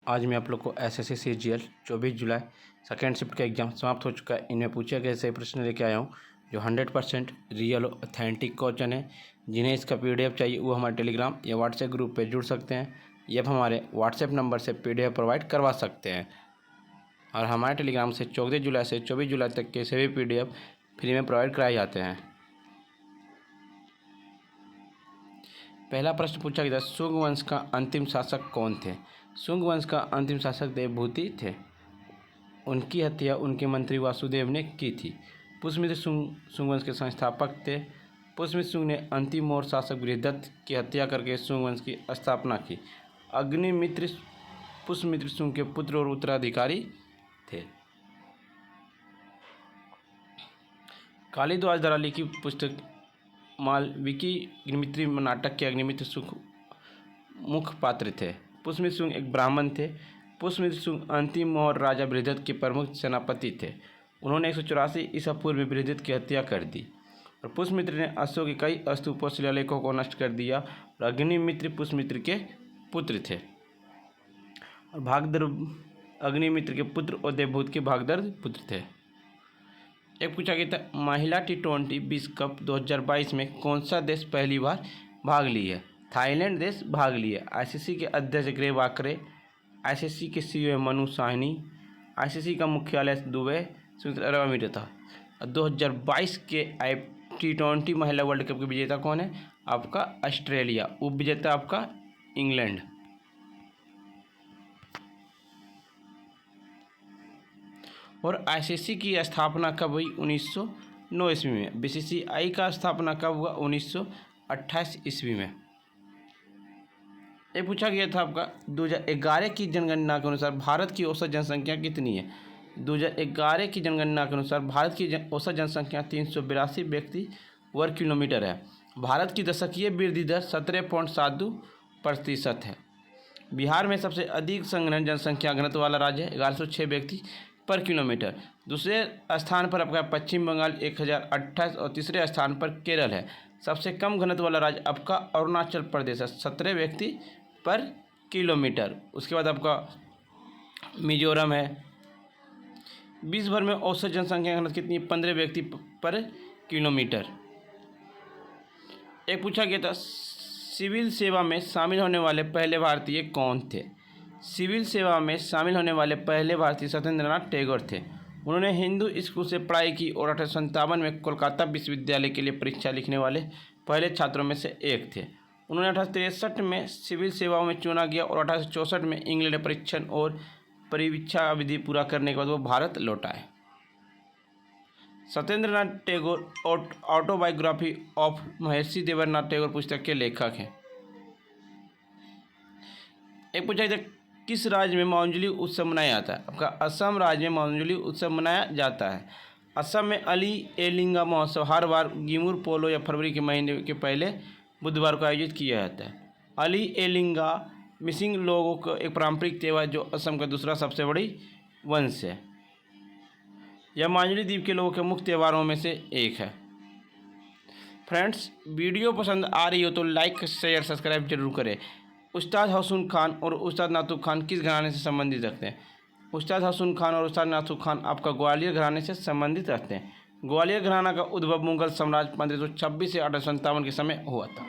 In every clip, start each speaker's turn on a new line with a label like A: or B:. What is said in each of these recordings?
A: आज मैं आप लोग को एसएससी सीजीएल 24 जुलाई सेकेंड शिफ्ट का एग्जाम समाप्त हो चुका है। इनमें पूछे गए सही प्रश्न लेके आया हूँ जो 100% रियल ऑथेंटिक क्वेश्चन है। जिन्हें इसका पीडीएफ चाहिए वो हमारे टेलीग्राम या व्हाट्सएप ग्रुप पे जुड़ सकते हैं या हमारे व्हाट्सएप नंबर से पीडीएफ प्रोवाइड करवा सकते हैं। और हमारे टेलीग्राम से 14 जुलाई से 24 जुलाई तक के सभी पीडीएफ फ्री में प्रोवाइड कराए जाते हैं। पहला प्रश्न पूछा गया था, शुंग वंश का अंतिम शासक कौन थे? शुंग वंश का अंतिम शासक देवभूति थे। उनकी हत्या उनके मंत्री वासुदेव ने की थी। पुष्यमित्र शुंग वंश के संस्थापक थे। पुष्यमित्र शुंग ने अंतिम और शासक बृहदत्त की हत्या करके शुंग वंश की स्थापना की। अग्निमित्र पुष्यमित्र शुंग के पुत्र और उत्तराधिकारी थे। कालिदास द्वारा लिखी पुस्तक मालविकी अग्निमित्री नाटक के अग्निमित्र शुंग मुख्य पात्र थे। पुष्यमित्र शुंग एक ब्राह्मण थे। पुष्यमित्र शुंग अंतिम और राजा बृहदत्त के प्रमुख सेनापति थे। उन्होंने 184 ईसा पूर्व में बृहदत्त की हत्या कर दी और पुष्यमित्र ने अशोक के कई स्तूपों शिलालेखों को नष्ट कर दिया। और अग्निमित्र पुष्यमित्र के पुत्र थे और भागदर अग्निमित्र के पुत्र और देवभूत के भागदर पुत्र थे। एक पूछा गया था, महिला T20 विश्व कप 2022 में कौन सा देश पहली बार भाग ली है? थाईलैंड देश भाग लिया। आईसीसी के अध्यक्ष ग्रे वाकरे, आईसीसी के सीईओ मनु साहनी, आईसीसी का मुख्यालय दुबई संयुक्त अरब अमीरात था। 2022 के T20 महिला वर्ल्ड कप के विजेता कौन है? आपका ऑस्ट्रेलिया। उप विजेता आपका इंग्लैंड। और आईसीसी की स्थापना कब हुई? 1909 ईस्वी में। बीसीसीआई का स्थापना कब हुआ? 1928 ईस्वी में। ये पूछा गया था आपका 2011 की जनगणना के अनुसार भारत की औसत जनसंख्या कितनी है? 2011 की जनगणना के अनुसार भारत की औसत जनसंख्या 382 व्यक्ति वर्ग किलोमीटर है। भारत की दशकीय वृद्धि दर 17.72% है। बिहार में सबसे अधिक संघनन जनसंख्या घनत्व वाला राज्य है, 1106 व्यक्ति पर किलोमीटर। दूसरे स्थान पर आपका पश्चिम बंगाल 1028 और तीसरे स्थान पर केरल है। सबसे कम घनत्व वाला राज्य आपका अरुणाचल प्रदेश है, 17 व्यक्ति पर किलोमीटर। उसके बाद आपका मिजोरम है। विश्व भर में औसत जनसंख्या घनत्व कितनी? 15 व्यक्ति पर किलोमीटर। एक पूछा गया था, सिविल सेवा में शामिल होने वाले पहले भारतीय कौन थे? सिविल सेवा में शामिल होने वाले पहले भारतीय सत्येंद्रनाथ टैगोर थे। उन्होंने हिंदू स्कूल से पढ़ाई की और 1857 में कोलकाता विश्वविद्यालय के लिए परीक्षा लिखने वाले पहले छात्रों में से एक थे। उन्होंने 1863 में सिविल सेवाओं में चुना गया और 1864 में इंग्लैंड परीक्षण और परीक्षा अवधि पूरा करने के बाद वो भारत लौट आए। सत्येंद्रनाथ टैगोर ऑटोबायोग्राफी ऑफ महर्षि देवेंद्रनाथ टैगोर पुस्तक के लेखक हैं। एक पूछा था, किस राज्य में मांजुली उत्सव मनाया जाता है? आपका असम राज्य में मांजुली उत्सव मनाया जाता है। असम में अली एलिंगा महोत्सव हर बार गिमुर पोलो या फरवरी के महीने के पहले बुधवार को आयोजित किया जाता है। अली एलिंगा मिसिंग लोगों का एक पारंपरिक त्यौहार जो असम का दूसरा सबसे बड़ी वंश है। यह मांजुली द्वीप के लोगों के मुख्य त्योहारों में से एक है। फ्रेंड्स, वीडियो पसंद आ रही हो तो लाइक शेयर सब्सक्राइब जरूर करें। उस्ताद हसन खान और उस्ताद नाथू खान किस घराने से संबंधित रखते हैं? उस्ताद हसन खान और उस्ताद नाथू खान आपका ग्वालियर घराने से संबंधित रखते हैं। ग्वालियर घराना का उद्भव मुगल साम्राज्य 1526 से 1857 के समय हुआ था।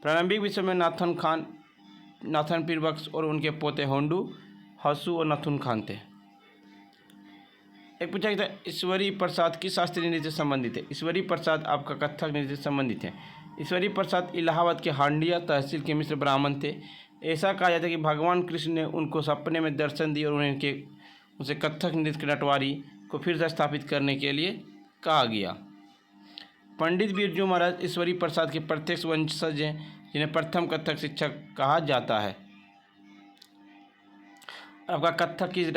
A: प्रारंभिक विश्व में नाथन पीर बख्श और उनके पोते होंडू, हसू और नथुन खान थे। एक पूछा गया था, ईश्वरी प्रसाद किस शास्त्रीय नृत्य से संबंधित है? ईश्वरी प्रसाद आपका कथक नृत्य से संबंधित है। ईश्वरी प्रसाद इलाहाबाद के हांडिया तहसील के मिश्र ब्राह्मण थे। ऐसा कहा जाता है कि भगवान कृष्ण ने उनको सपने में दर्शन दिए और उनसे कथक नृत्य की नटवारी को फिर से स्थापित करने के लिए कहा गया। पंडित बिरजू महाराज ईश्वरी प्रसाद के प्रत्यक्ष वंशज हैं, जिन्हें प्रथम कथक शिक्षक कहा जाता है। आपका कथक किस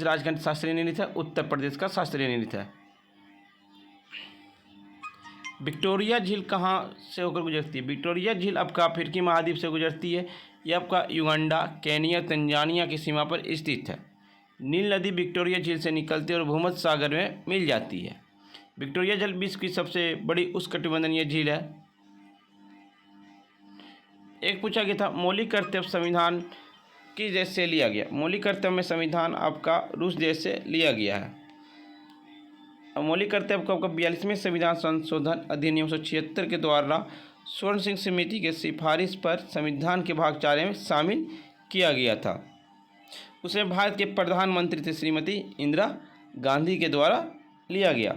A: राज्य का शास्त्रीय नृत्य है? उत्तर प्रदेश का शास्त्रीय नृत्य है। विक्टोरिया झील कहाँ से होकर गुजरती है? विक्टोरिया झील आपका अफ्रीकी महाद्वीप से गुजरती है। यह आपका युगांडा, केनिया, तंजानिया की सीमा पर स्थित है। नील नदी विक्टोरिया झील से निकलती है और भूमध्य सागर में मिल जाती है। विक्टोरिया झील विश्व की सबसे बड़ी उष्णकटिबंधीय झील है। एक पूछा गया था, मौलिक कर्तव्य संविधान किस देश से लिया गया? मौलिक कर्तव्य में संविधान आपका रूस देश से लिया गया है। अब मौलिक कर्तव्य को आपका 42वें संविधान संशोधन अधिनियम 1976 के द्वारा स्वर्ण सिंह समिति के सिफारिश पर संविधान के भाग 4 में शामिल किया गया था। उसमें भारत के प्रधानमंत्री थे श्रीमती इंदिरा गांधी के द्वारा लिया गया।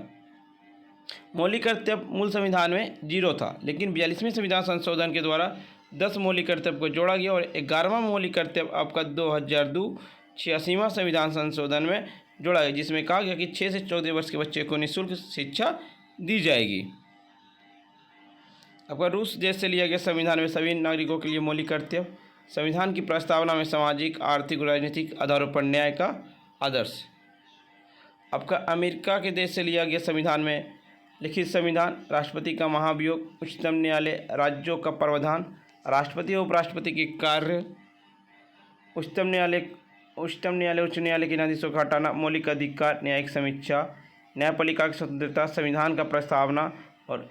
A: मौलिक कर्तव्य मूल संविधान में 0 था, लेकिन 42वें संविधान संशोधन के द्वारा 10 मौलिक कर्तव्य को जोड़ा गया और 11वां मौलिक कर्तव्य आपका 2002 86वां संविधान संशोधन में जोड़ा गया, जिसमें कहा गया कि 6 से 14 वर्ष के बच्चे को निःशुल्क शिक्षा दी जाएगी। आपका रूस देश से लिया गया संविधान में सभी नागरिकों के लिए मौलिक कर्तव्य। संविधान की प्रस्तावना में सामाजिक, आर्थिक और राजनीतिक आधारों पर न्याय का आदर्श। आपका अमेरिका के देश से लिया गया संविधान में लिखित संविधान, राष्ट्रपति का महाभियोग, उच्चतम न्यायालय, राज्यों का प्रावधान, राष्ट्रपति और उपराष्ट्रपति के कार्य, उच्चतम न्यायालय उच्च न्यायालय के न्यायाधीशों का हटाना, मौलिक अधिकार, न्यायिक समीक्षा, न्यायपालिका की स्वतंत्रता, संविधान का प्रस्तावना। और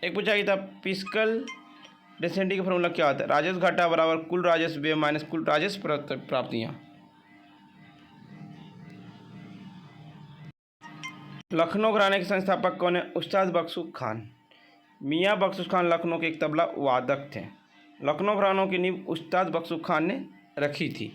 A: एक पूछा गया था फिस्कल डेंसिटी का फॉर्मूला क्या होता है? राजस्व घाटा बराबर कुल राजस्व व्यय माइनस कुल राजस्व प्राप्तियाँ। लखनऊ घराने के संस्थापक कौन है? उस्ताद बख्शू खान। मियाँ बख्शू खान लखनऊ के एक तबला वादक थे। लखनऊ घरानों की नींव उस्ताद बख्शू खान ने रखी थी।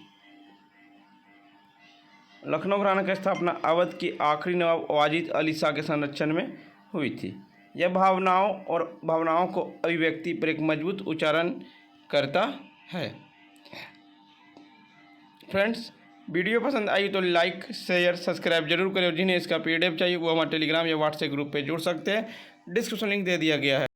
A: लखनऊ घराना की स्थापना अवध के आखिरी नवाब वाजिद अली शाह के संरक्षण में हुई थी। यह भावनाओं को अभिव्यक्ति पर एक मजबूत उच्चारण करता है। फ्रेंड्स, वीडियो पसंद आई तो लाइक, शेयर, सब्सक्राइब जरूर करें और जिन्हें इसका PDF चाहिए वो हमारे टेलीग्राम या व्हाट्सएप ग्रुप पे जुड़ सकते हैं। डिस्क्रिप्शन लिंक दे दिया गया है।